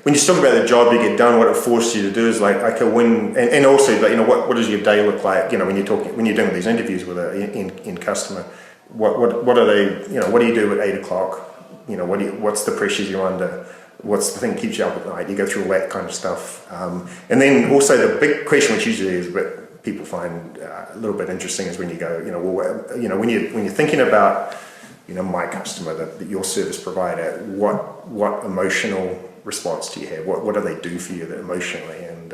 when you talk about the job you get done, what it forces you to do is like, okay, and also, like, what does your day look like? When you're doing these interviews with in customer, what are they? What do you do at 8 o'clock? What's the pressures you're under? What's the thing that keeps you up at night? You go through all that kind of stuff, and then also the big question, which usually is what people find a little bit interesting, is when you go, when you're thinking about, my customer, your service provider, what emotional response do you have? What do they do for you emotionally? And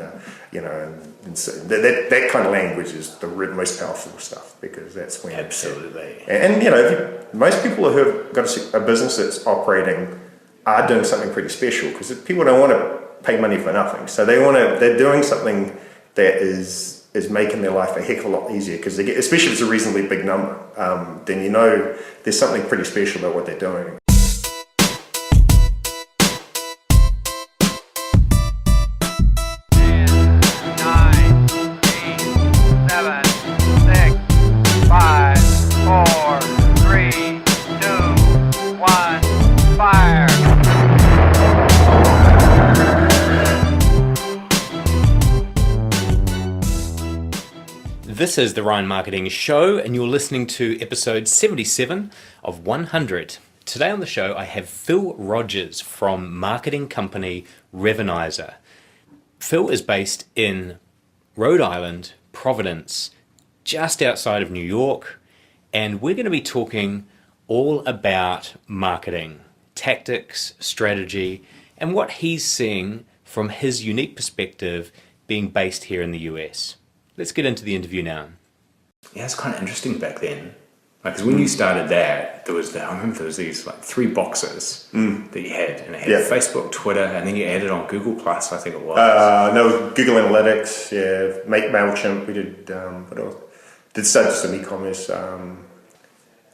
and so that kind of language is the most powerful stuff, because that's when absolutely. Most people who have got a business that's operating are doing something pretty special, because people don't want to pay money for nothing. So they're doing something that is making their life a heck of a lot easier, because especially if it's a reasonably big number, then there's something pretty special about what they're doing. This is the Ryan Marketing Show, and you're listening to episode 77 of 100. Today on the show, I have Phil Rogers from marketing company Revenizer. Phil is based in Rhode Island, Providence, just outside of New York, and we're going to be talking all about marketing, tactics, strategy, and what he's seeing from his unique perspective being based here in the US. Let's get into the interview now. Yeah, it's kind of interesting back then. Because when you started that, I remember there was these 3 boxes that you had, and it had Facebook, Twitter, and then you added on Google Plus, I think it was. No, Google Analytics, MailChimp. We did what else? Did some e-commerce.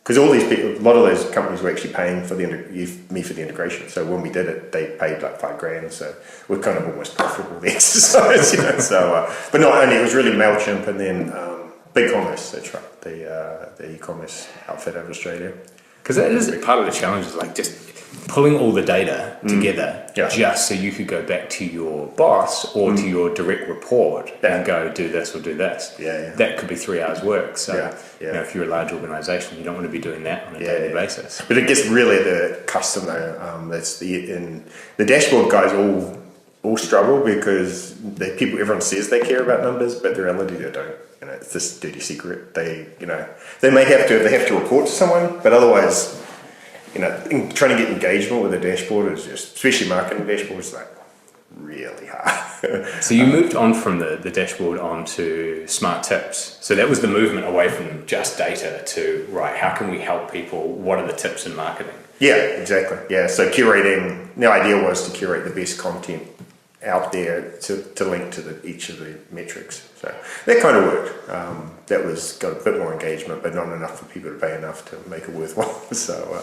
Because all these people, a lot of those companies were actually paying for me for the integration. So when we did it, they paid like $5,000. So we're kind of almost profitable the exercise, So, but not only, it was really MailChimp, and then BigCommerce. That's right, the e-commerce outfit out of Australia. Because that is part of the challenge, is like just pulling all the data together, just so you could go back to your boss or to your direct report and go, do this or do this. That could be 3 hours work. So if you're a large organisation, you don't want to be doing that on a daily basis. But it gets really the customer. That's the dashboard guys all struggle, because everyone says they care about numbers, but the reality they don't. It's this dirty secret. They may have to report to someone, but otherwise, trying to get engagement with a dashboard is just, especially marketing dashboards, like really hard. So you moved on from the dashboard onto smart tips. So that was the movement away from just data to, right, how can we help people? What are the tips in marketing? Yeah, exactly. Yeah, so curating, the idea was to curate the best content out there to link to each of the metrics. So that kind of worked. That got a bit more engagement, but not enough for people to pay enough to make it worthwhile. So,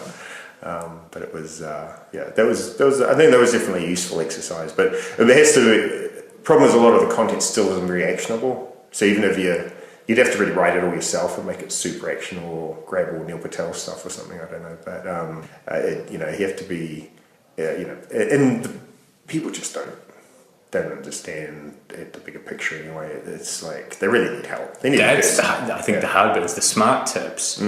but it was, that was. I think that was definitely a useful exercise. But it has to. Problem is, a lot of the content still isn't very actionable. So even if you'd have to really write it all yourself and make it super actionable, or grab all Neil Patel's stuff or something. I don't know, but you have to be, and people just don't understand the bigger picture anyway. It's like they really need help. They need I think the hard bit is the smart tips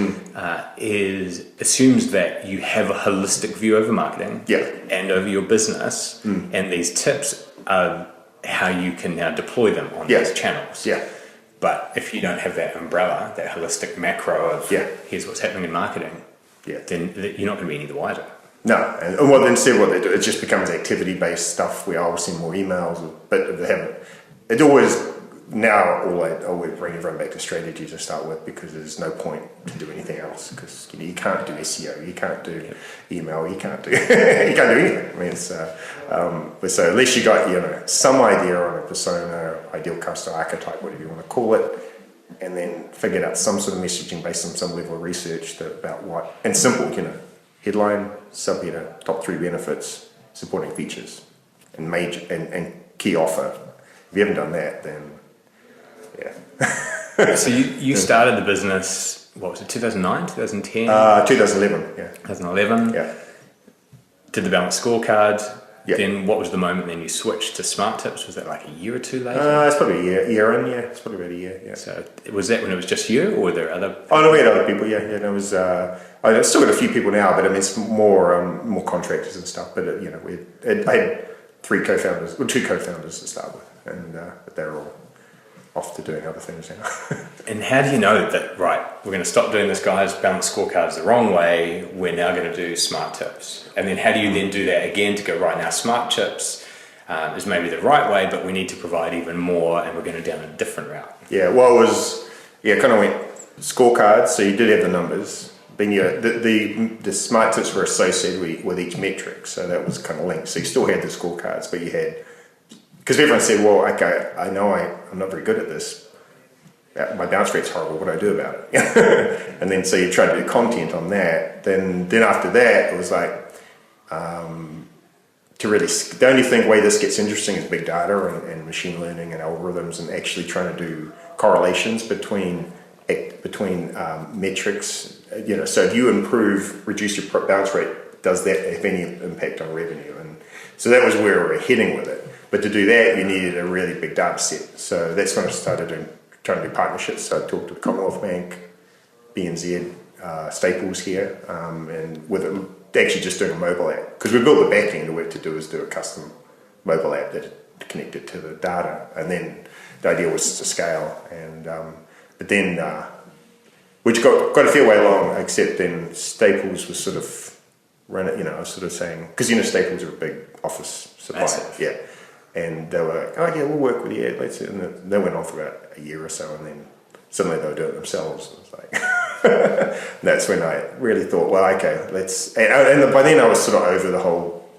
assumes that you have a holistic view over marketing and over your business, and these tips are how you can now deploy them on these channels. But if you don't have that umbrella, that holistic macro of here's what's happening in marketing, then you're not going to be any the wiser. No, and instead what they do, it just becomes activity-based stuff where I'll send more emails, but they haven't. It always, now I always bring everyone back to strategy to start with, because there's no point to do anything else, because you can't do SEO, you can't do email, you can't do anything. I mean, but so at least you got some idea on a persona, ideal customer, archetype, whatever you want to call it, and then figured out some sort of messaging based on some level of research about what, and simple, headline, subheader, top 3 benefits, supporting features, and major and key offer. If you haven't done that, then So you started the business, what was it, 2009, 2010? 2011, 2011. Yeah. Did the balanced scorecard. Yeah. Then what was the moment then you switched to Smart Tips? Was that like a year or two later? It's probably a year in, yeah. It's probably about a year, yeah. So was that when it was just you, or were there other? Oh no, we had other people. Yeah. No, it was. I've still got a few people now, but I mean, it's more contractors and stuff. But I had two co-founders to start with, and but they're all off to doing other things now. And how do you know that, right, we're going to stop doing this, guys, balance scorecards the wrong way, we're now going to do Smart Tips? And then how do you then do that again to go, right, now Smart Tips is maybe the right way, but we need to provide even more, and we're going to down a different route? Yeah, well, it was, kind of went scorecards, so you did have the numbers. Then the Smart Tips were associated with each metric, so that was kind of linked. So you still had the scorecards, but you had, because everyone said, well, okay, I know I'm not very good at this. My bounce rate's horrible. What do I do about it? And then so you try to do content on that. Then after that, it was like the only way this gets interesting is big data and machine learning and algorithms and actually trying to do correlations between metrics. So if you reduce your bounce rate, does that have any impact on revenue? And so that was where we were heading with it. But to do that, you needed a really big data set. So that's when I started trying to do partnerships. So I talked to the Commonwealth Bank, BNZ, Staples here, and with actually just doing a mobile app. Because we built the back end, the work to do is do a custom mobile app that connected to the data. And then the idea was to scale. And but then, which got a fair way along, except then Staples was sort of running, I was sort of saying, because Staples are a big office supplier. Massive. Yeah. And they were like, oh yeah, we'll work with you. And they went on for about a year or so, and then suddenly they were doing it themselves. It was like, that's when I really thought, well, okay, let's. And by then I was sort of over the whole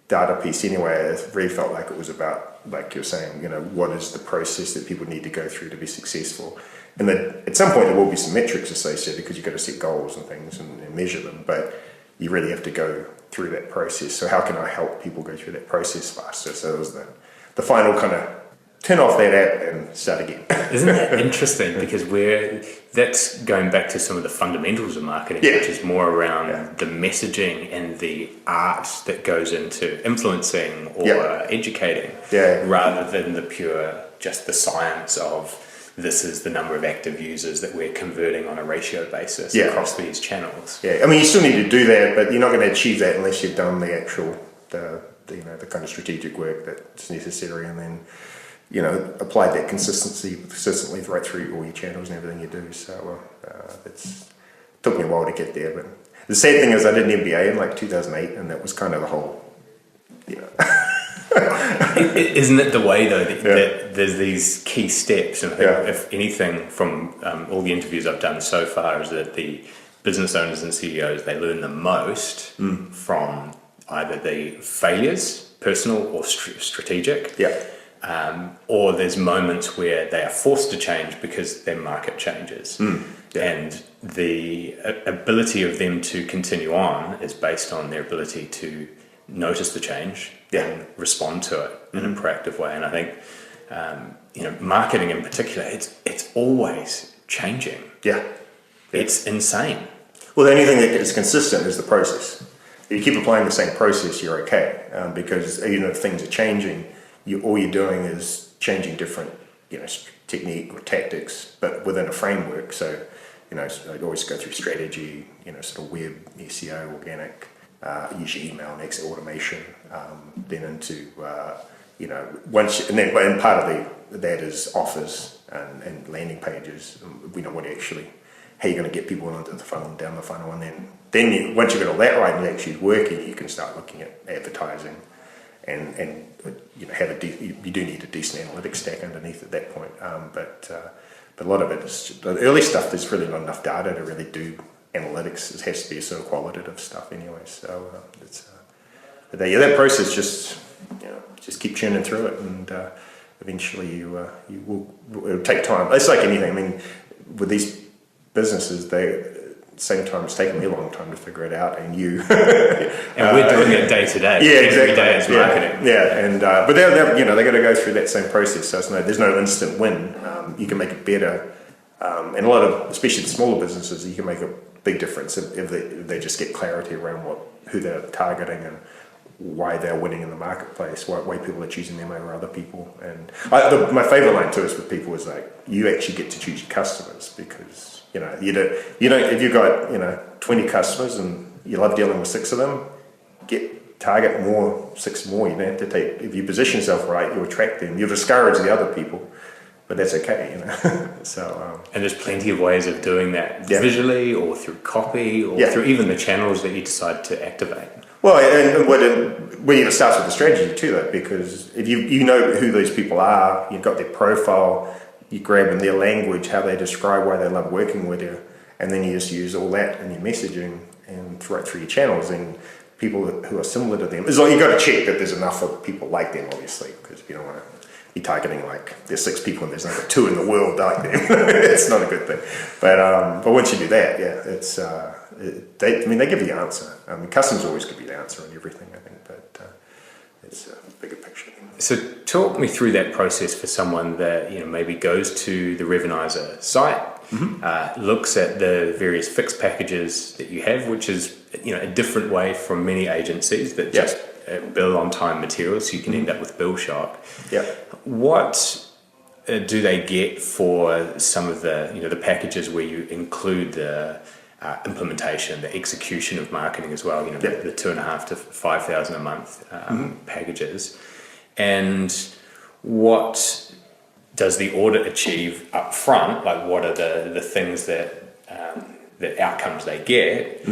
data piece anyway. I really felt like it was about, like you're saying, what is the process that people need to go through to be successful. And that at some point there will be some metrics associated because you've got to set goals and things and measure them, but you really have to go through that process. So how can I help people go through that process faster? So it was the final kind of turn off that app and start again. Isn't that interesting? Because that's going back to some of the fundamentals of marketing, which is more around the messaging and the art that goes into influencing or educating, rather than just the science of this is the number of active users that we're converting on a ratio basis across these channels. Yeah, I mean, you still need to do that, but you're not going to achieve that unless you've done the actual, the kind of strategic work that's necessary, and then, applied that consistently right through all your channels and everything you do. So it took me a while to get there, but the sad thing is I did an MBA in like 2008, and that was kind of the whole, Isn't it the way though that there's these key steps, and I think if anything from all the interviews I've done so far is that the business owners and CEOs, they learn the most from either the failures, personal or strategic, or there's moments where they are forced to change because their market changes. And the ability of them to continue on is based on their ability to notice the change and respond to it in a proactive way. And I think, marketing in particular, it's always changing. Yeah. It's insane. Well, the only thing that is consistent is the process. If you keep applying the same process, you're okay. Because even if things are changing, all you're doing is changing different, technique or tactics, but within a framework. So, I'd always go through strategy, sort of web, SEO, organic, usually email and exit automation, then into, and part of that is offers and landing pages. We know how you're going to get people into the funnel and down the funnel, and then once you've got all that right and it actually is working, you can start looking at advertising and you do need a decent analytics stack underneath at that point. But a lot of it is the early stuff. There's really not enough data to really do analytics. It has to be a sort of qualitative stuff anyway. So that process just keep churning through it, and eventually it'll take time. It's like anything. I mean, with these businesses, same time it's taken me a long time to figure it out, and and we're doing it day to day. Yeah, exactly. Every day it's marketing. And but they got to go through that same process. So there's no instant win. You can make it better, and a lot of, especially the smaller businesses, you can make a big difference if they just get clarity around who they're targeting and why they're winning in the marketplace, why people are choosing them over other people. And my favorite line too is with people is like, you actually get to choose your customers, because you don't if you've got 20 customers and you love dealing with 6 of them, target 6 more. You don't have to take, if you position yourself right, you'll attract them. You'll discourage the other people, but that's okay, So and there's plenty of ways of doing that, visually or through copy or through even the channels that you decide to activate. Well, and when it starts with the strategy too, though, because if you know who those people are, you've got their profile, you grab in their language, how they describe why they love working with you, and then you just use all that in your messaging and right through your channels, and people who are similar to them. It's like you've got to check that there's enough of people like them, obviously, because you don't want to be targeting like there's 6 people and there's only 2 in the world like them. It's not a good thing. But once you do that, it's they give you the answer. Customers always give you the answer on everything, I think, but it's a bigger picture. So talk me through that process for someone that maybe goes to the Revenizer site, looks at the various fixed packages that you have, which is a different way from many agencies that just bill on time materials, so you can end up with bill shock. Yeah. What do they get for some of the packages where you include the implementation, the execution of marketing as well? The 2,500 to 5,000 a month packages, and what does the audit achieve up front? Like, what are the things that the outcomes they get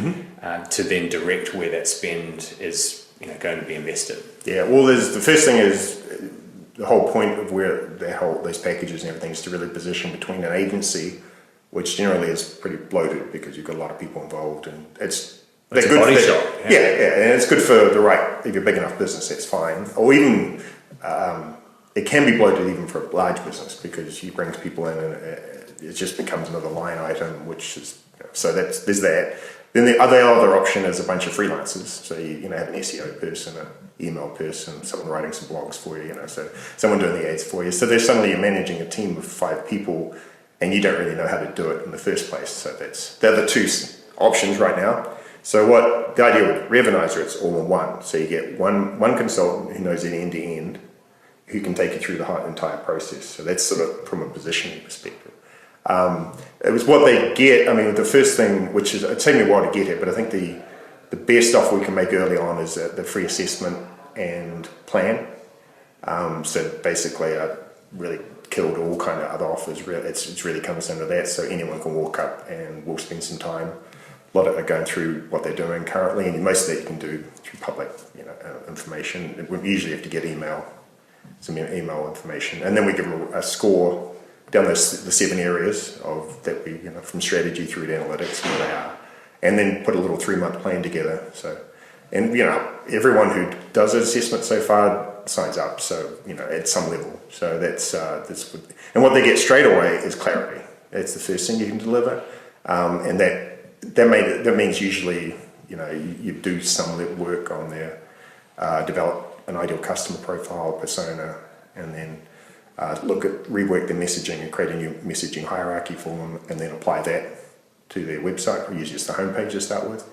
to then direct where that spend is going to be invested? Yeah, well, the first thing is the whole point of where those packages and everything is to really position between an agency, which generally is pretty bloated because you've got a lot of people involved, and it's a body shop. Yeah, and it's good for if you're a big enough business, that's fine. Or even it can be bloated even for a large business, because you bring people in and it just becomes another line item, which is so there's that. Then the other option is a bunch of freelancers. So you have an SEO person, an email person, someone writing some blogs for you, so someone doing the ads for you. So there's suddenly you're managing a team of 5 people, and you don't really know how to do it in the first place. So they're the 2 options right now. So what the idea with Revenizer, it's all in one. So you get one consultant who knows it end to end, who can take you through the entire process. So that's sort of from a positioning perspective. It was what they get. The first thing, which is, it's taken me a while to get here, but I think the best offer we can make early on is the free assessment and plan. So basically I really killed all kind of other offers. It's really comes down to that. So anyone can walk up and we'll spend some time. A lot of it going through what they're doing currently, and most of that you can do through public information. We usually have to get some email information, and then we give them a score down the 7 areas of that we from strategy through to analytics where they are, and then put a little 3-month plan together. So, and everyone who does an assessment so far signs up. So at some level. So that's good. And what they get straight away is clarity. That's the first thing you can deliver, and that means usually you do some work on their develop an ideal customer profile, persona, and then rework the messaging and create a new messaging hierarchy for them, and then apply that to their website, or use just the homepage to start with.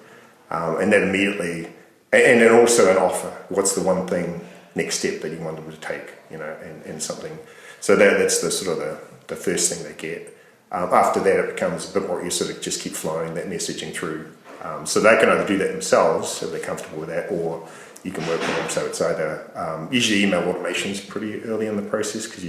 And then immediately, and then also an offer. What's the one thing, next step that you want them to take, and something. So that's the sort of the first thing they get. After that, it becomes a bit more, you sort of just keep flowing that messaging through. So they can either do that themselves if they're comfortable with that, or you can work with them. So it's either usually email automation is pretty early in the process, because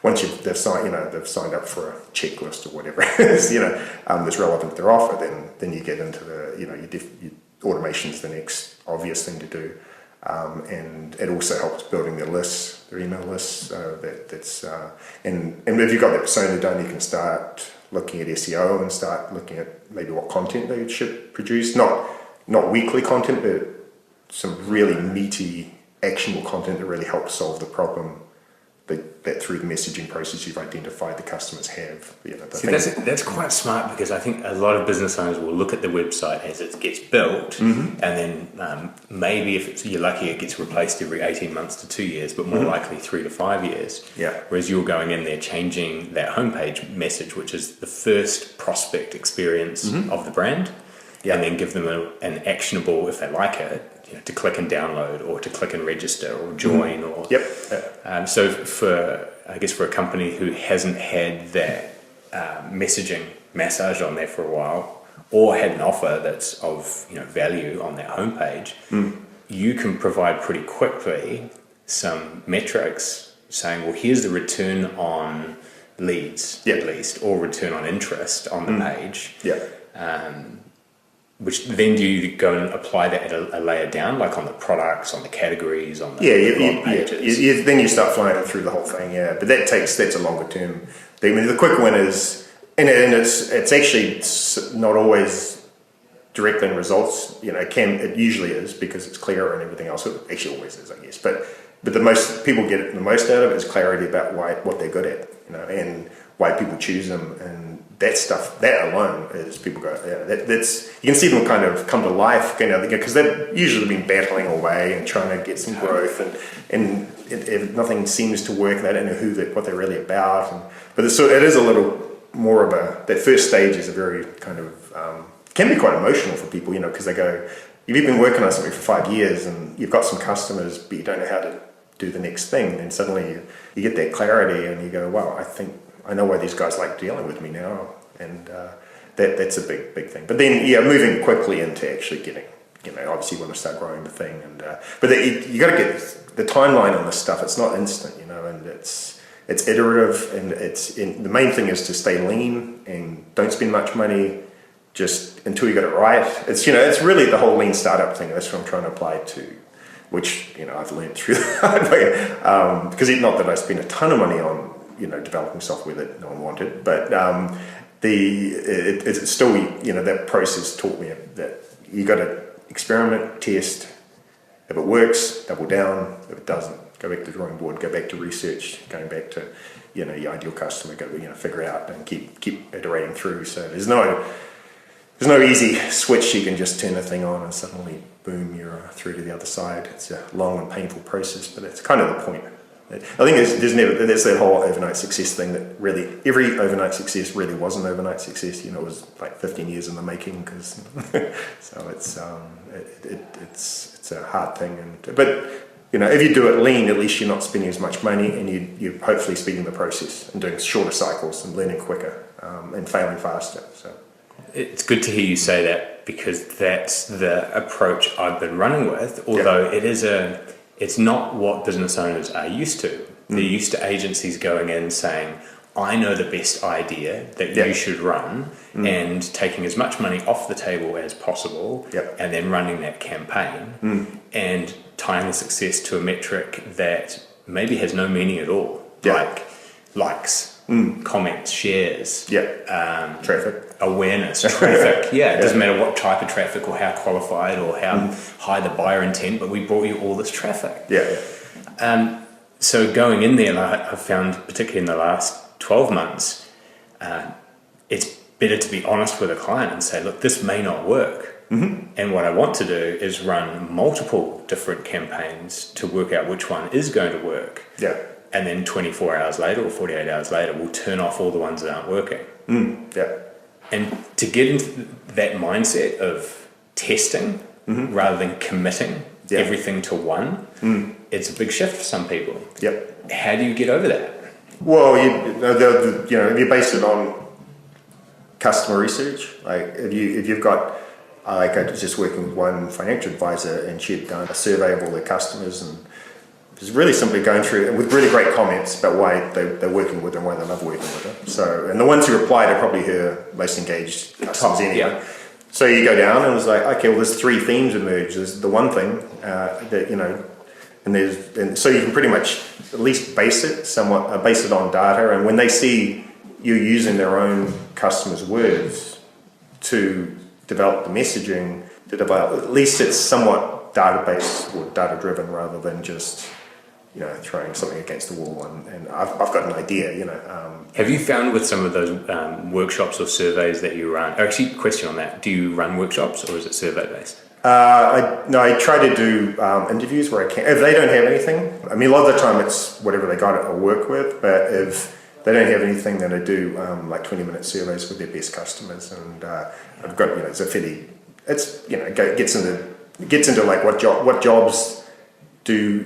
once they've signed up for a checklist or whatever it is, that's relevant to their offer. Then you get into the automation is the next obvious thing to do, and it also helps building their lists, their email lists. And if you've got that persona done, you can start looking at SEO and start looking at maybe what content they should produce. Not weekly content, but some really meaty, actionable content that really helps solve the problem that through the messaging process you've identified the customers have. That's quite smart, because I think a lot of business owners will look at the website as it gets built, and then maybe if you're lucky it gets replaced every 18 months to 2 years, but more likely 3 to 5 years. Yeah. Whereas you're going in there changing that homepage message, which is the first prospect experience of the brand, and then give them an actionable, if they like it, to click and download, or to click and register, or join, or so for a company who hasn't had that messaging massaged on there for a while, or had an offer that's of value on their homepage, you can provide pretty quickly some metrics saying, well, here's the return on leads at least, or return on interest on the page. Which then do you go and apply that at a layer down, like on the products, on the categories, on the blog pages? Then you start flying it through the whole thing, but that's a longer term thing. I mean, the quick win is, and it's actually not always directly in results. It usually is, because it's clearer and everything else. It actually always is, I guess. But the most people get the most out of it is clarity about what they're good at, and why people choose them, and that stuff, that alone is people go, that's, you can see them kind of come to life, because they've usually been battling away and trying to get some growth, and nothing seems to work, and they don't know what they're really about. But it is a little more of that first stage is a very kind of, can be quite emotional for people, because they go, if you've been working on something for 5 years and you've got some customers, but you don't know how to do the next thing, and suddenly you get that clarity and you go, wow, I think I know why these guys like dealing with me now, and that's a big thing. But then, moving quickly into actually getting, obviously you want to start growing the thing, but you got to get the timeline on this stuff. It's not instant, and it's iterative, and the main thing is to stay lean and don't spend much money just until you get it right. It's really the whole lean startup thing. That's what I'm trying to apply to, which I've learned through the hard way. Because not that I spent a ton of money on developing software that no one wanted, but it's still that process taught me that you got to experiment, test. If it works, double down. If it doesn't, go back to the drawing board. Go back to research. Going back to your ideal customer. Go figure out and keep iterating through. So there's no easy switch you can just turn the thing on and suddenly boom, you're through to the other side. It's a long and painful process, but it's kind of the point. I think there's that whole overnight success thing that really, every overnight success really was an overnight success. It was like 15 years in the making, because so it's a hard thing. But if you do it lean, at least you're not spending as much money, and you're hopefully speeding the process and doing shorter cycles and learning quicker, and failing faster. So it's good to hear you say that, because that's the approach I've been running with. Although it's not what business owners are used to. They're used to agencies going in saying, I know the best idea that you should run, and taking as much money off the table as possible, and then running that campaign, and tying the success to a metric that maybe has no meaning at all, like likes, comments, shares, traffic. Awareness, traffic. It doesn't matter what type of traffic or how qualified or how high the buyer intent, but we brought you all this traffic. So going in there, I've found, particularly in the last 12 months, it's better to be honest with a client and say, look, this may not work. And what I want to do is run multiple different campaigns to work out which one is going to work. And then 24 hours later or 48 hours later, we'll turn off all the ones that aren't working. And to get into that mindset of testing rather than committing everything to one, it's a big shift for some people. How do you get over that? Well, you base it on customer research. Like if you've got, I was just working with one financial advisor, and she'd done a survey of all their customers, and just really simply going through with really great comments about why they're working with her and why they love working with her. So, and the ones who replied are probably her most engaged customers anyway. So you go down and it's like, okay, well, there's 3 themes emerge. There's the one thing that and so you can pretty much at least base it on data. And when they see you using their own customers' words to develop the messaging, at least it's somewhat database or data driven rather than just throwing something against the wall, and I've got an idea, Have you found with some of those workshops or surveys that you run, actually, question on that, do you run workshops or is it survey based? I try to do interviews where I can. If they don't have anything, I mean, a lot of the time it's whatever they got I'll work with, but if they don't have anything, then I do like 20-minute surveys with their best customers, and I've got, it's a fairly, it's, gets into gets into like what jobs they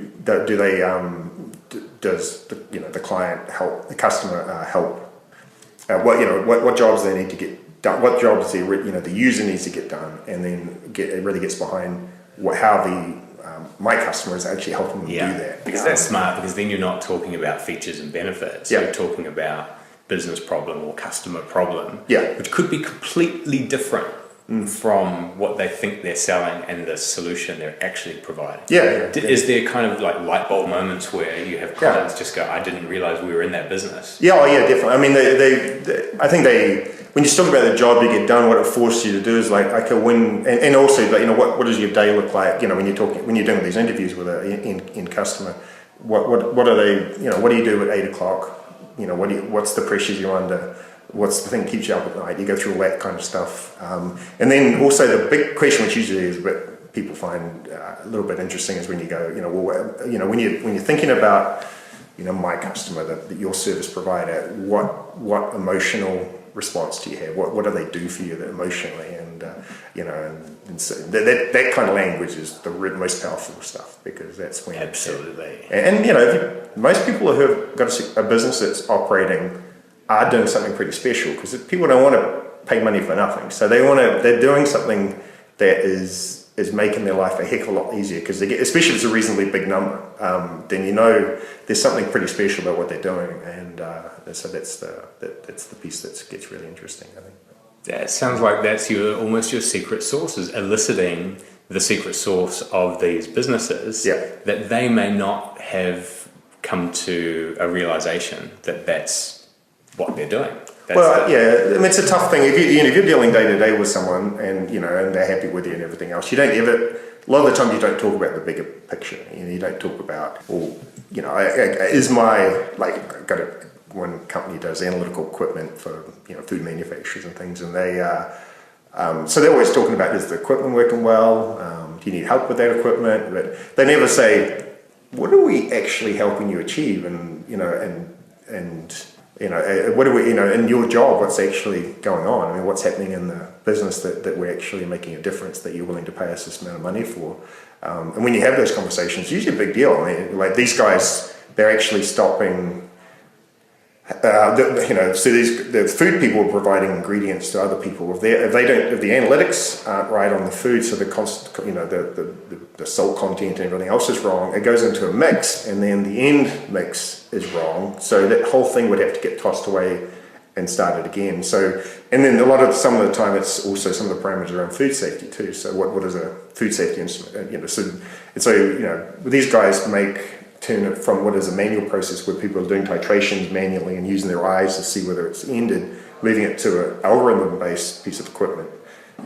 does the client help the customer help what jobs they need to get done, what jobs the user needs to get done, and then it really gets behind how the my customer is actually helping them do that. Because that's smart, because then you're not talking about features and benefits. You're talking about business problem or customer problem, which could be completely different from what they think they're selling and the solution they're actually providing. Is there kind of like light bulb moments where you have clients just go, I didn't realize we were in that business? Definitely. I mean, I think when you talk about the job you get done, what it forces you to do is like, okay, and also, what does your day look like? When you're doing these interviews with an end customer, what are they? What do you do at 8 o'clock? What's the pressures you're under? What's the thing that keeps you up at night? You go through all that kind of stuff, and then also the big question, which usually is what people find a little bit interesting, is when you go, when you're thinking about, my customer, that your service provider, what emotional response do you have? What do they do for you emotionally? And and so that kind of language is the most powerful stuff, because that's when absolutely. Most people who have got a business that's operating are doing something pretty special, because people don't want to pay money for nothing. So they're doing something that is making their life a heck of a lot easier, because especially if it's a reasonably big number, then there's something pretty special about what they're doing, and so that's the piece that gets really interesting, I think. That sounds like that's almost your secret sauce, is eliciting the secret sauce of these businesses that they may not have come to a realization that that's what they're doing. It's a tough thing. If you're dealing day to day with someone, and they're happy with you and everything else, you don't ever. A lot of the time, you don't talk about the bigger picture. You don't talk about, one company does analytical equipment for food manufacturers and things, and they so they're always talking about, is the equipment working well? Do you need help with that equipment? But they never say, what are we actually helping you achieve? And what do we, in your job, what's actually going on? I mean, what's happening in the business that we're actually making a difference, that you're willing to pay us this amount of money for? And when you have those conversations, it's usually a big deal. I mean, like these guys, they're actually stopping. So the food people are providing ingredients to other people. If the analytics aren't right on the food, so the salt content and everything else is wrong, it goes into a mix, and then the end mix is wrong. So that whole thing would have to get tossed away and started again. So, and then some of the time, it's also some of the parameters around food safety too. So what is a food safety instrument? So these guys turn it from what is a manual process where people are doing titrations manually and using their eyes to see whether it's ended, moving it to an algorithm-based piece of equipment.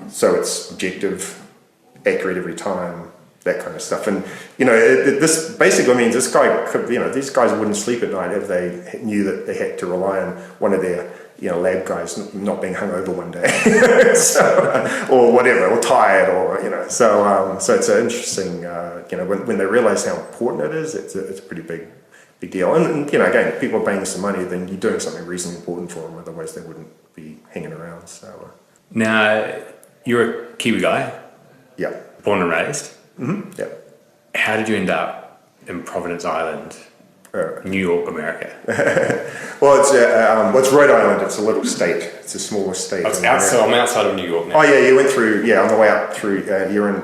So it's objective, accurate every time, that kind of stuff. And, this basically means this guy could, these guys wouldn't sleep at night if they knew that they had to rely on one of their, lab guys not being hungover one day, or whatever, or tired, or, so it's an interesting, when they realize how important it is, it's a pretty big deal. And again, if people are paying some money, then you're doing something reasonably important for them, otherwise they wouldn't be hanging around. So now, you're a Kiwi guy. Yeah. Born and raised. Mm-hmm. Yeah. How did you end up in Providence Island, New York, America? Well, it's Rhode Island. It's a little state. It's a smaller state. So I'm outside of New York now. Oh yeah, you went through. Yeah, on the way up through.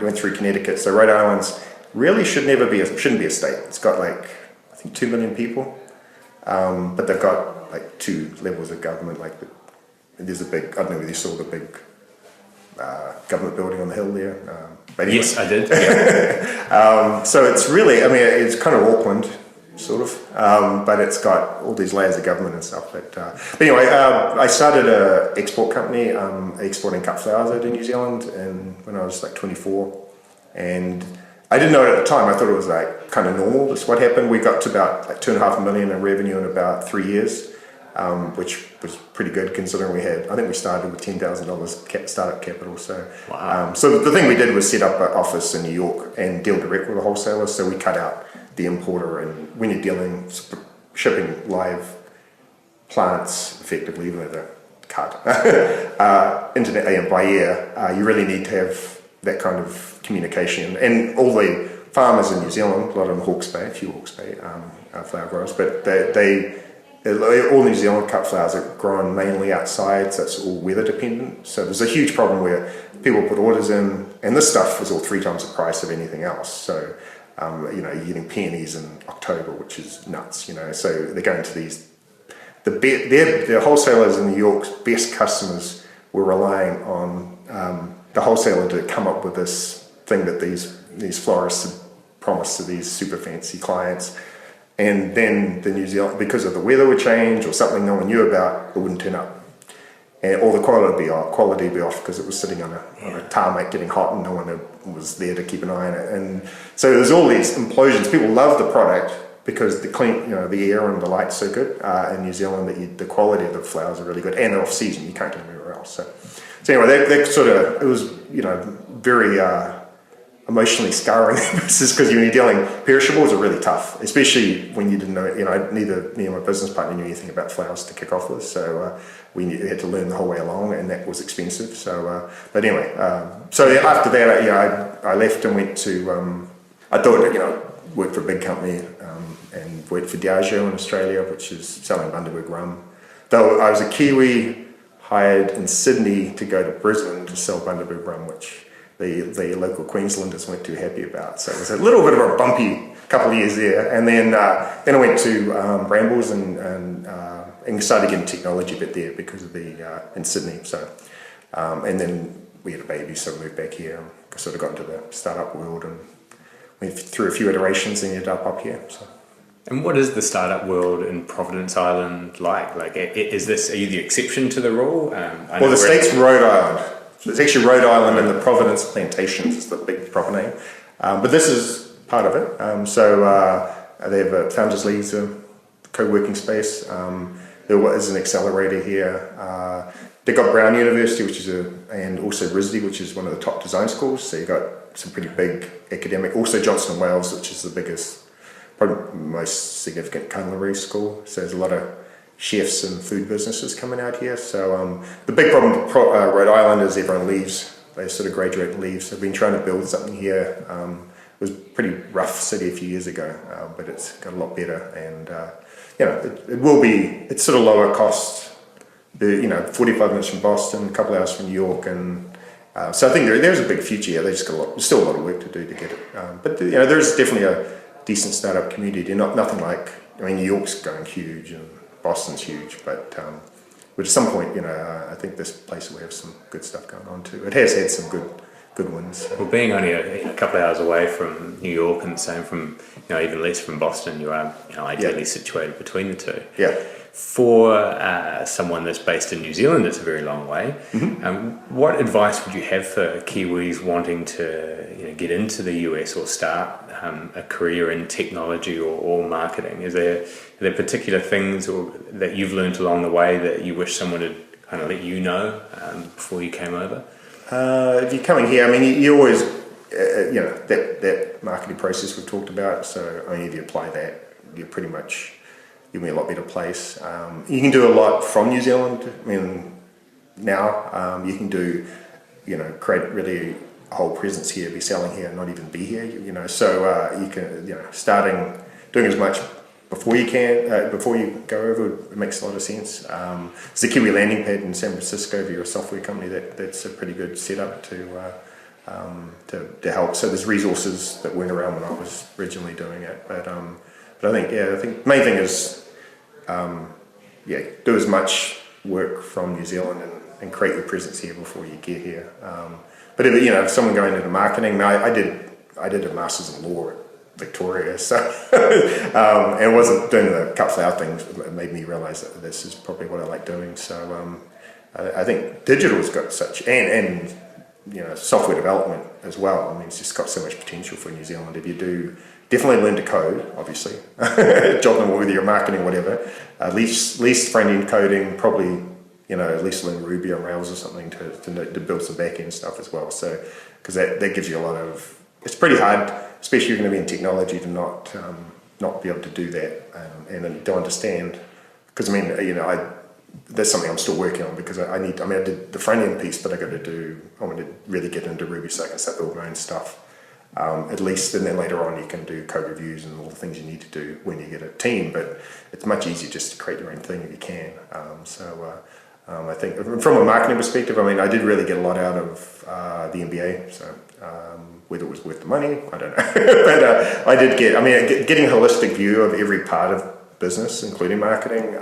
Went through Connecticut. So Rhode Island's really shouldn't be a state. It's got I think 2 million people, but they've got 2 levels of government. There's a big. I don't know whether you saw the big government building on the hill there. But anyway. Yes, I did. Yeah. So it's really. It's kind of Auckland. Sort of, but it's got all these layers of government and stuff. But anyway, I started an export company exporting cut flowers out to New Zealand, and when I was 24, and I didn't know it at the time. I thought it was kind of normal. That's what happened. We got to about $2.5 million in revenue in about 3 years, which was pretty good considering I think we started with $10,000 startup capital. So, wow. So the thing we did was set up an office in New York and deal direct with the wholesalers. So we cut out the importer, and when you're shipping live plants effectively, even though they're cut internet by ear, you really need to have that kind of communication. And all the farmers in New Zealand, a lot of them Hawke's Bay, a few Hawke's Bay flower growers, but all New Zealand cut flowers are grown mainly outside, so it's all weather dependent. So there's a huge problem where people put orders in, and this stuff is all 3 times the price of anything else. So, you're getting peonies in October, which is nuts, So they're going to these, the wholesalers in New York's best customers were relying on the wholesaler to come up with this thing that these florists had promised to these super fancy clients. And then the New Zealand, because of the weather would change or something no one knew about, it wouldn't turn up. Or the quality would be off because it was sitting on a tarmac getting hot and no one was there to keep an eye on it. And so there's all these implosions. People love the product because the air and the light's so good in New Zealand, the quality of the flowers are really good, and they're off season. You can't get them anywhere else. So anyway, that sort of, it was, very emotionally scarring because when you're dealing, perishables are really tough, especially when you didn't know, neither me or my business partner knew anything about flowers to kick off with. So we had to learn the whole way along, and that was expensive. So, but anyway, so after that, I left and went to, I thought, worked for a big company and worked for Diageo in Australia, which is selling Bundaberg rum. Though I was a Kiwi hired in Sydney to go to Brisbane to sell Bundaberg rum, which the local Queenslanders weren't too happy about. So it was a little bit of a bumpy couple of years there. And then I went to Brambles and started getting technology a bit there because of in Sydney. So and then we had a baby, so we moved back here and sort of got into the startup world and went through a few iterations and ended up here. So. And what is the startup world in Providence Island like? Like, are you the exception to the rule? Well, the state's Rhode Island. So it's actually Rhode Island and the Providence Plantations is the big proper name. But this is part of it. They have a Founders League's a co-working space. There is an accelerator here. They've got Brown University, and also RISD, which is one of the top design schools. So you've got some pretty big academic. Also Johnson & Wales, which is the biggest, probably most significant culinary school. So there's a lot of chefs and food businesses coming out here. So the big problem with Rhode Island is everyone leaves. They sort of graduate and leave. So I've been trying to build something here. It was a pretty rough city a few years ago, but it's got a lot better. And, it will be, it's sort of lower cost. 45 minutes from Boston, a couple hours from New York. And so I think there's a big future here. They just got there's still a lot of work to do to get it. But there's definitely a decent startup community. Nothing like, New York's going huge and Boston's huge, but at some point, I think this place will have some good stuff going on too. It has had some good wins. Well, being only a couple of hours away from New York and same from, even less from Boston, you are ideally situated between the two. Yeah. For someone that's based in New Zealand, it's a very long way. Mm-hmm. What advice would you have for Kiwis wanting to get into the US or start a career in technology or marketing? Are there particular things that you've learned along the way that you wish someone had kind of let you know before you came over? If you're coming here, you always, that marketing process we've talked about. So only if you apply that, you're pretty much, you'll be a lot better place. You can do a lot from New Zealand. Now you can do, create really a whole presence here, be selling here, and not even be here. So you can, doing as much before you go over, it makes a lot of sense. It's the Kiwi landing pad in San Francisco. If you're a software company, that's a pretty good setup to help. So there's resources that weren't around when I was originally doing it, but I think the main thing is, do as much work from New Zealand and create your presence here before you get here. But if someone going into marketing, I did a master's in law at Victoria, so and wasn't doing the cut flower things. It made me realise that this is probably what I like doing. So I think digital's got such and software development as well. It's just got so much potential for New Zealand. If you do. Definitely learn to code, obviously. Job them whether you're marketing, whatever. At least front-end coding, probably, at least learn Ruby on Rails or something to build some back-end stuff as well. So, because that gives you a lot of. It's pretty hard, especially if you're going to be in technology, to not be able to do that and to understand. Because that's something I'm still working on because I did the front end piece, but I want to really get into Ruby so I can start building my own stuff. At least, and then later on you can do code reviews and all the things you need to do when you get a team, but it's much easier just to create your own thing if you can. I think from a marketing perspective, I did really get a lot out of the MBA, so whether it was worth the money, I don't know. But I did getting a holistic view of every part of business, including marketing,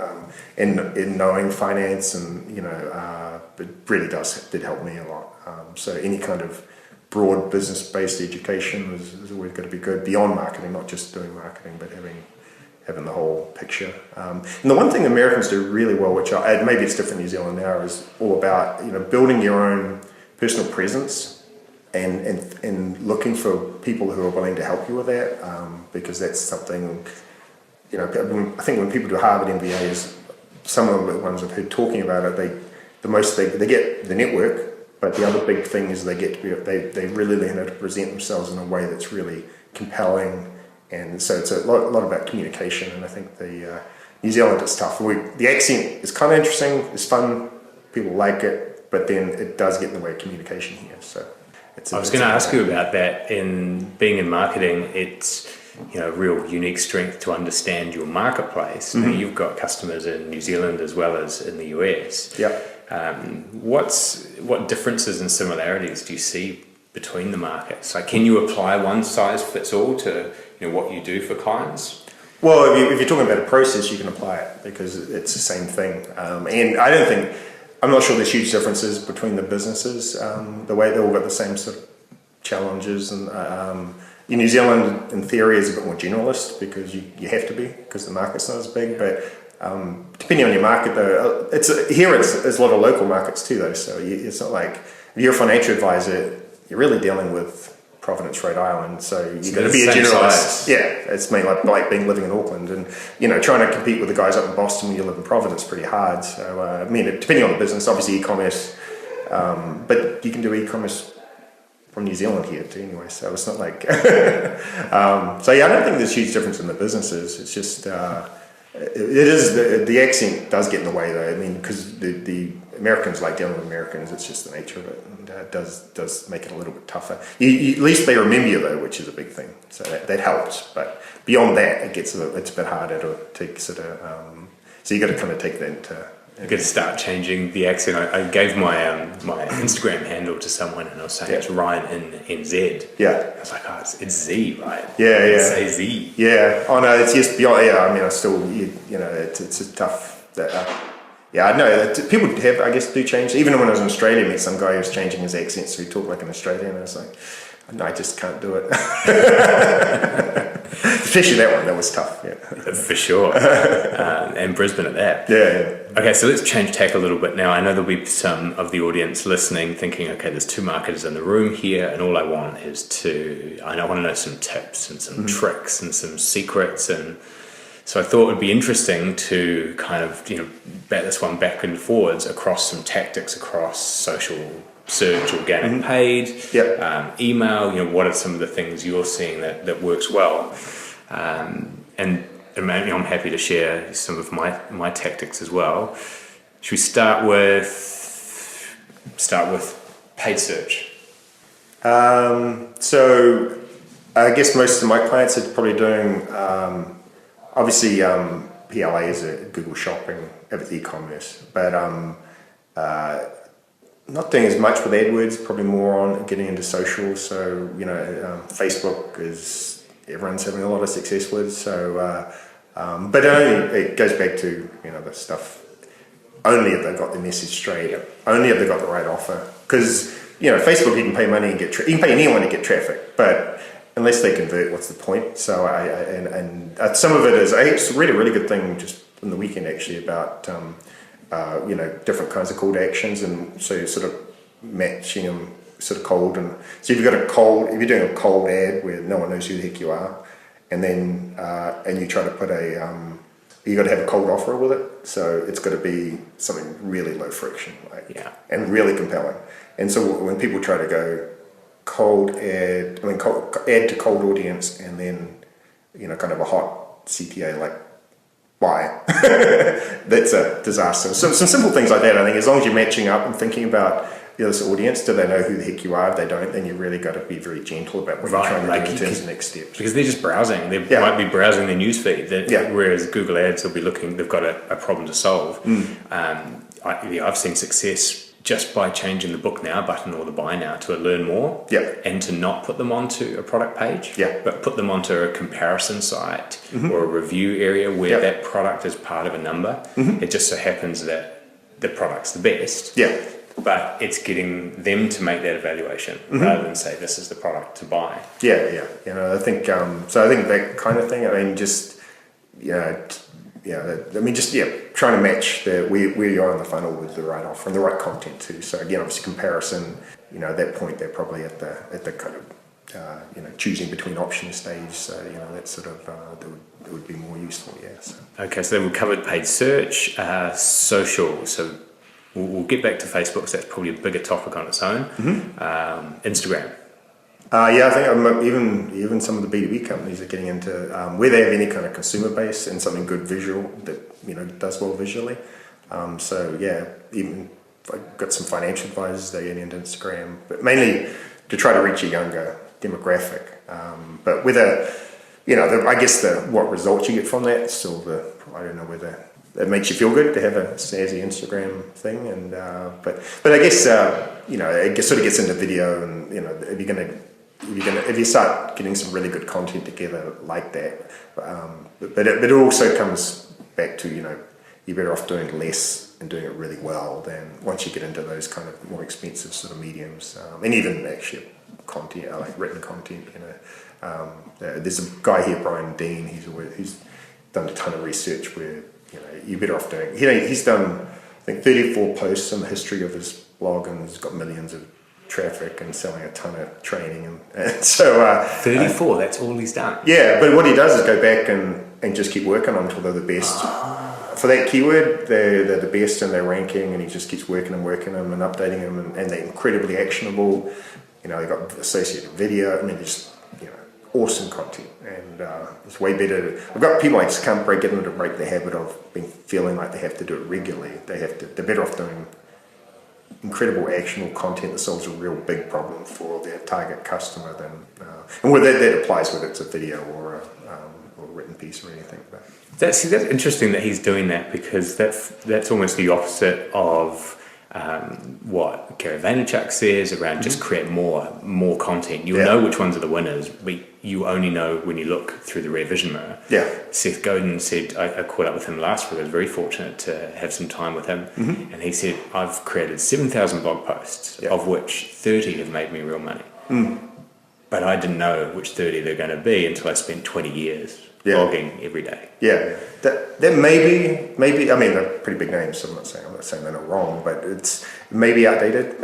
and in knowing finance, and it really did help me a lot. So any kind of broad business-based education is always going to be good beyond marketing, not just doing marketing, but having the whole picture. And the one thing Americans do really well, which maybe it's different in New Zealand now, is all about building your own personal presence and looking for people who are willing to help you with that, because that's something. I think when people do Harvard MBAs, some of the ones I've heard talking about it, they get the network. But the other big thing is they really learn how to present themselves in a way that's really compelling, and so it's a lot about communication. And I think the New Zealand is tough. The accent is kind of interesting, it's fun, people like it, but then it does get in the way of communication here. So I was going to ask you about that. In being in marketing, it's a real unique strength to understand your marketplace. Mm-hmm. You've got customers in New Zealand as well as in the US. Yeah. What differences and similarities do you see between the markets? Like, can you apply one size fits all to what you do for clients? Well, if you're talking about a process, you can apply it because it's the same thing. And I'm not sure there's huge differences between the businesses. The way they all got the same sort of challenges, and in New Zealand, in theory, is a bit more generalist because you have to be because the market's not as big, but. Depending on your market, though, it's a lot of local markets too, though. So it's not like if you're a financial advisor, you're really dealing with Providence, Rhode Island. So you're going to be a generalist. Size. Yeah, it's like living in Auckland, and trying to compete with the guys up in Boston when you live in Providence is pretty hard. So depending on the business, obviously e-commerce, but you can do e-commerce from New Zealand here too, anyway. So it's not like. I don't think there's a huge difference in the businesses. It's just. It is the accent does get in the way, though. Because the Americans like dealing with Americans. It's just the nature of it, and it does make it a little bit tougher. At least they remember you, though, which is a big thing. So that helps. But beyond that, it's a bit harder to sort of. So you got to kind of take that into. You got to start changing the accent. I gave my Instagram handle to someone, and I was saying it's Ryan in NZ. Yeah. I was like, it's Z, right? Yeah. Say Z. Yeah. Oh no, it's just beyond. Yeah. I still, it's a tough. I know people do change. Even when I was in Australia, I met some guy who was changing his accent, so he talked like an Australian. And I was like, no, I just can't do it. Especially that was tough. Yeah. For sure. And Brisbane at that. Yeah. Okay, so let's change tack a little bit now. I know there'll be some of the audience listening thinking, okay, there's two marketers in the room here, and all I want I want to know some tips and some tricks and some secrets. And so I thought it would be interesting to kind of, bat this one back and forwards across some tactics across social search, organic paid, email. What are some of the things you're seeing that works well? And maybe I'm happy to share some of my tactics as well. Should we start with paid search? So I guess most of my clients are probably doing obviously PLA is a Google Shopping with e-commerce, but not doing as much with AdWords, probably more on getting into social. So, Facebook is everyone's having a lot of success with. So, but it goes back to, the stuff, only if they've got the message straight, only if they've got the right offer. Because, Facebook, you can pay money and you can pay anyone to get traffic, but unless they convert, what's the point? So some of it is, I read a really good thing just on the weekend actually about, different kinds of call to actions, and so you're sort of matching them sort of cold. And so if you're doing a cold ad where no one knows who the heck you are, and then and you try to put you got to have a cold offer with it, so it's got to be something really low friction, and really compelling. And so when people try to go add to cold audience, and then kind of a hot CTA like why? That's a disaster. So some simple things like that, I think, as long as you're matching up and thinking about this audience, do they know who the heck you are? If they don't, then you really got to be very gentle about what you're trying to do in terms of next steps. Because they're just browsing. They might be browsing their newsfeed. Whereas Google Ads will be looking, they've got a problem to solve. I've seen success just by changing the book now button or the buy now to a learn more, and to not put them onto a product page, but put them onto a comparison site or a review area where that product is part of a number. It just so happens that the product's the best, but it's getting them to make that evaluation rather than say this is the product to buy. I think so. I think that kind of thing. I mean, just trying to match where you are in the funnel with the right offer and the right content too. So again, obviously comparison, at that point they're probably at the kind of choosing between options stage. So that sort of that would be more useful. So. Okay, so then we covered paid search, social. So we'll get back to Facebook. So that's probably a bigger topic on its own. Instagram. I think even some of the B2B companies are getting into where they have any kind of consumer base and something good visual that does well visually. Even I've got some financial advisors that are getting into Instagram, but mainly to try to reach a younger demographic. But whether I guess what results you get from that, still I don't know whether it makes you feel good to have a snazzy Instagram thing, and but I guess it sort of gets into video, and if you start getting some really good content together like that, but it also comes back to you're better off doing less and doing it really well than once you get into those kind of more expensive sort of mediums, and even actually content like written content. There's a guy here, Brian Dean. He's done a ton of research where you're better off doing. He's done I think 34 posts on the history of his blog, and he's got millions of traffic and selling a ton of training, and so 34. That's all he's done. Yeah, but what he does is go back and just keep working on until they're the best. For that keyword, they're the best in their ranking, and he just keeps working them and updating them, and they're incredibly actionable. They've got associated video. I mean, just awesome content, and it's way better. I've got people I just can't get them to break the habit of feeling like they have to do it regularly. They're better off doing incredible actionable content that solves a real big problem for their target customer than and that applies whether it's a video or a written piece or anything. But that's interesting that he's doing that, because that's almost the opposite of what Gary Vaynerchuk says around just create more content. You'll know which ones are the winners, but you only know when you look through the rear vision mirror. Seth Godin said, I caught up with him last week. I was very fortunate to have some time with him, and he said, I've created 7,000 blog posts, of which 30 have made me real money. But I didn't know which 30 they're going to be until I spent 20 years blogging every day. That maybe I mean they're pretty big names, so I'm not saying they're not wrong, but it's maybe outdated,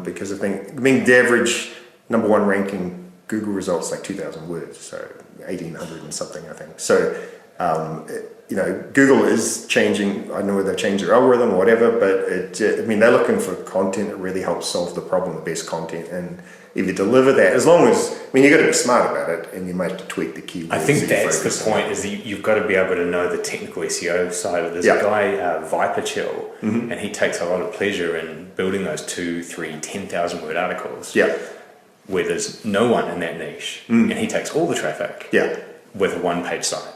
because I think the average number one ranking Google results like 2,000 words, so 1,800 and something, I think. So Google is changing. I know they've changed their algorithm or whatever, but they're looking for content that really helps solve the problem, the best content, and if you deliver that, as long as you've got to be smart about it, and you might have to tweak the keywords. I think that's the point, is that you've got to be able to know the technical SEO side of this. There's a guy, Viper Chill, and he takes a lot of pleasure in building those 2, 3, 10,000 word articles. Where there's no one in that niche, and he takes all the traffic. With a one-page site.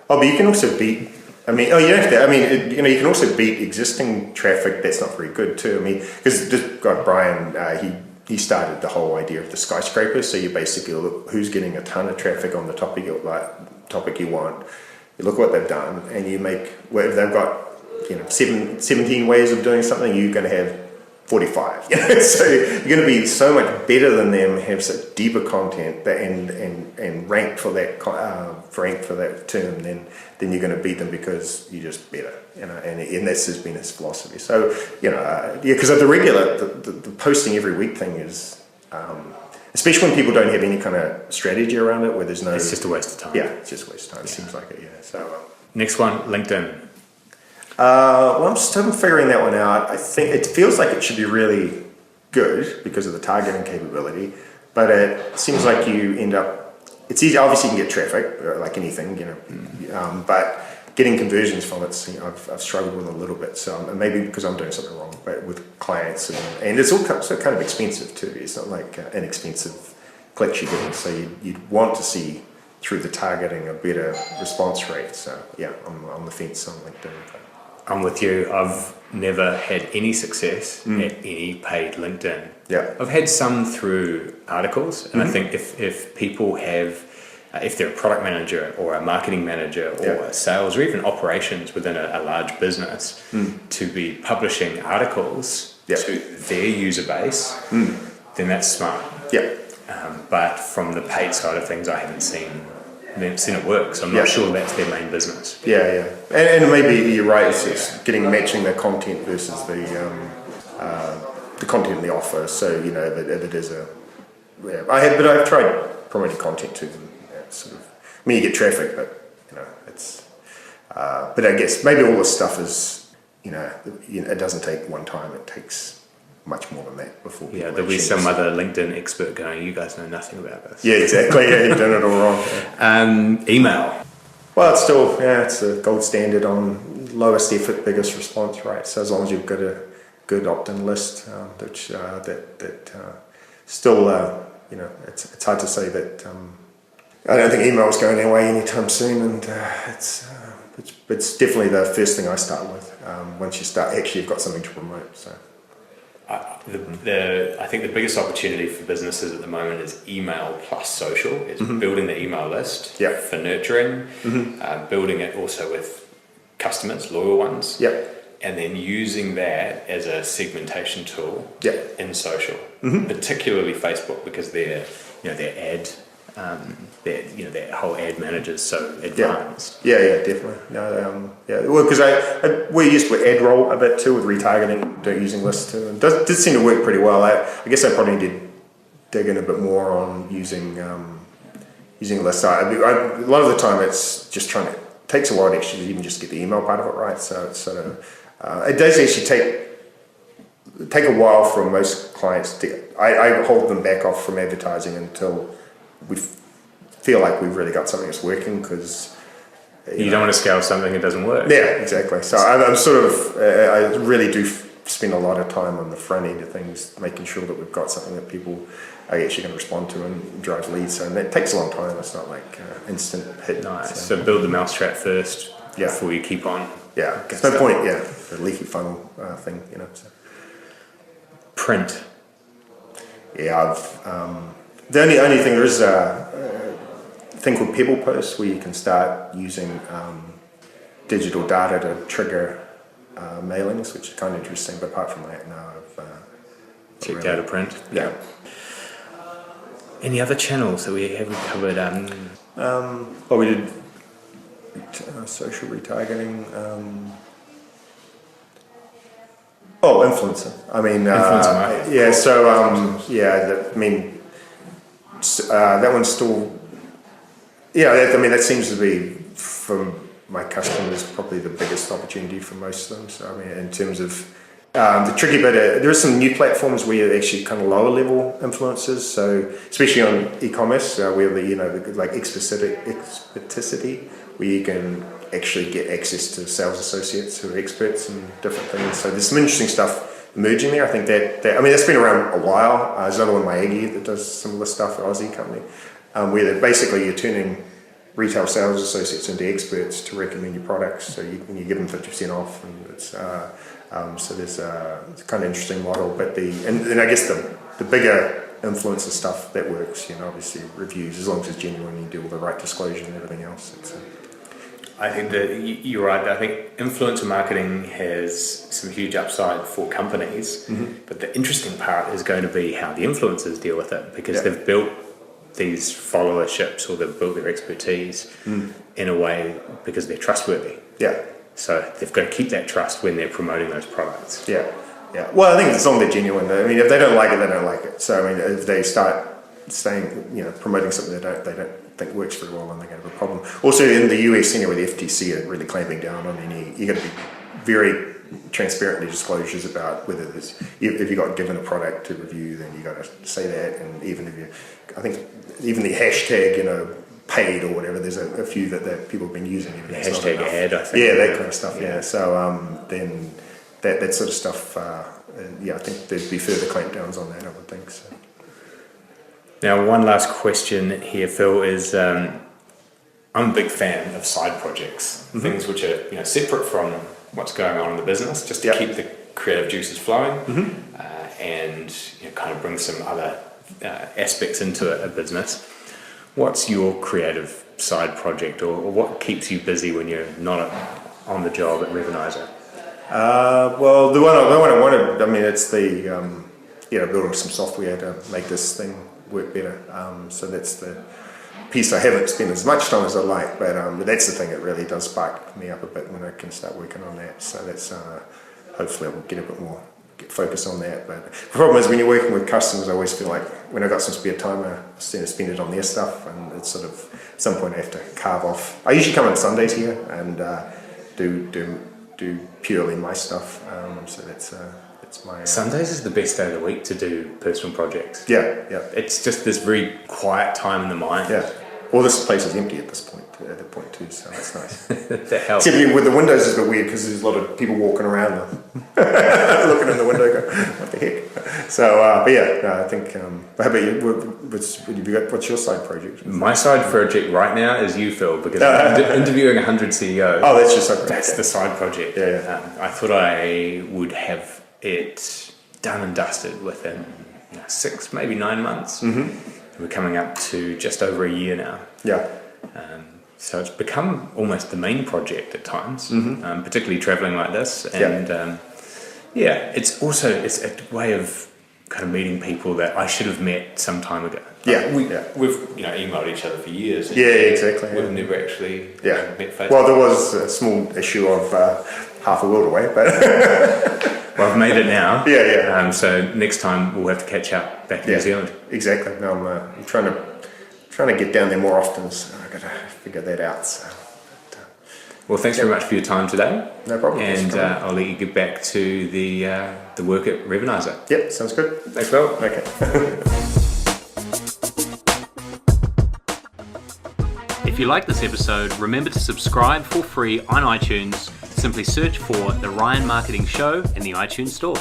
But you can also beat. You don't have to. You can also beat existing traffic that's not very good too. Because this guy Brian, he started the whole idea of the skyscrapers. So you basically look who's getting a ton of traffic on the topic you want. You look what they've done, and you make if they've got 17 ways of doing something, you're going to have 45. So you're going to be so much better than them, have such deeper content and rank for that term. Then you're going to beat them because you're just better. And this has been his philosophy. So because of the posting every week thing is, especially when people don't have any kind of strategy around it, where there's no. It's just a waste of time. It's just a waste of time. It seems like it. So next one, LinkedIn. I'm still figuring that one out. I think it feels like it should be really good because of the targeting capability, but it seems like you end up. It's easy. Obviously, you can get traffic like anything, but getting conversions from it, I've struggled with a little bit. So maybe because I'm doing something wrong, but with clients, and it's also kind of expensive too. It's not like inexpensive clicks you're getting. So you'd want to see through the targeting a better response rate. So yeah, I'm on the fence on LinkedIn. I'm with you. I've never had any success at any paid LinkedIn. Yeah. I've had some through articles, and I think if people have, if they're a product manager or a marketing manager or a sales or even operations within a large business, to be publishing articles to their user base, then that's smart. Yeah. But from the paid side of things, I haven't seen it work, so I'm not sure that's their main business. Yeah. And maybe you're right, it's matching the content versus the content in the offer. So, if it is I've tried promoting content to them. You get traffic, but, it's, but I guess maybe all this stuff is, it doesn't take one time, it takes much more than that before. There'll be some other LinkedIn expert going, you guys know nothing about this. Yeah, exactly. You've done it all wrong. Email. Well, it's still, it's a gold standard on lowest effort, biggest response, right? So as long as you've got a good opt-in list, which still, it's hard to say that. I don't think email is going away anytime soon, and it's definitely the first thing I start with. Once you start, actually, you've got something to promote. So. I think the biggest opportunity for businesses at the moment is email plus social. It's building the email list for nurturing, building it also with customers, loyal ones, and then using that as a segmentation tool in social, particularly Facebook, because their ad. Their whole ad manager's so advanced. Yeah, definitely. No, well, because we used to ad roll a bit too with retargeting, using lists too, and did seem to work pretty well. I guess I probably did dig in a bit more on using lists. A lot of the time, it's just takes a while to actually even just get the email part of it right. So it's sort of it does actually take a while for most clients I hold them back off from advertising until we feel like we've really got something that's working, because you don't want to scale something that doesn't work. Yeah, exactly. So I'm sort of I really do spend a lot of time on the front end of things, making sure that we've got something that people are actually going to respond to and drive leads. And that takes a long time. It's not like instant hit. Nice. So build the mousetrap first before you keep on. Yeah, there's no point. Yeah, the leaky funnel thing. So. Print. Yeah, the only thing, there is a thing called Pebble Post, where you can start using digital data to trigger mailings, which is kind of interesting. But apart from that, no, I've checked out a print. Yeah. Any other channels that we haven't covered? Well, we did social retargeting. Influencer. I mean, influencer marketing. Yeah. So that one's still. Yeah, that seems to be, from my customers, probably the biggest opportunity for most of them. So in terms of the tricky bit, there are some new platforms where you're actually kind of lower level influencers. So especially on e-commerce, we have the like experticity, where you can actually get access to sales associates who are experts in different things. So there's some interesting stuff emerging there. I think that's been around a while. There's another one, Maggie, that does similar stuff, an Aussie company, where basically you're turning retail sales associates into experts to recommend your products. So you give them 50% off, and it's so there's it's a kind of interesting model. But and I guess the bigger influencer stuff that works, obviously reviews, as long as it's genuine, you do all the right disclosure and everything else. I think that you're right. I think influencer marketing has some huge upside for companies, but the interesting part is going to be how the influencers deal with it, because they've built these followerships, or they've built their expertise in a way because they're trustworthy. Yeah. So they've got to keep that trust when they're promoting those products. Yeah. Well, I think as long as they're genuine. I mean, if they don't like it, they don't like it. So if they start promoting something they don't think works very well, then they're going to have a problem. Also, in the US, where the FTC are really clamping down on you got to be very transparently disclosures about whether if you got given a product to review, then you got to say that. And even if I think even the hashtag, paid or whatever. There's a few that people have been using. Even that's not Hashtag enough. ad, I think. Yeah, that kind of stuff. Yeah. So then that sort of stuff. I think there'd be further clampdowns on that. I would think so. Now, one last question here, Phil, is I'm a big fan of side projects, things which are separate from what's going on in the business, just to keep the creative juices flowing, and kind of bring some other aspects into a business. What's your creative side project, or what keeps you busy when you're not on the job at Revenizer? Well, the one I wanted, it's the building some software to make this thing work better. So that's the piece I haven't spent as much time as I like, but that's the thing that really does spark me up a bit when I can start working on that. So that's hopefully I will get a bit more focus on that. But the problem is when you're working with customers, I always feel like when I've got some spare time, I spend it on their stuff, and it's sort of at some point I have to carve off. I usually come on Sundays here and do purely my stuff. So that's my Sundays is the best day of the week to do personal projects. Yeah. It's just this very quiet time in the mind. Yeah. Well, this place is empty at this point. At that point too, so that's nice. That helps. Except with the windows is a bit weird because there's a lot of people walking around looking in the window going, what the heck? So, I think, how about you? What's your side project? My side project right now is you, Phil, because I'm interviewing 100 CEOs. Oh, that's your side project. That's the side project. Yeah. I thought I would have it done and dusted within 6, maybe 9 months. We're coming up to just over a year now. Yeah. So it's become almost the main project at times, particularly traveling like this. And it's a way of kind of meeting people that I should have met some time ago. We've emailed each other for years. Yeah, exactly. We've never actually met face. Well, there was a small issue of half a world away, but well, I've made it now. Yeah. So next time we'll have to catch up back in New Zealand. Exactly. No, I'm trying to get down there more often, so I've got to figure that out. So. Well, thanks very much for your time today. No problem. And I'll let you get back to the work at Revenizer. Yep, sounds good. Thanks, Phil. Okay. If you like this episode, remember to subscribe for free on iTunes. Simply search for The Ryan Marketing Show in the iTunes Store.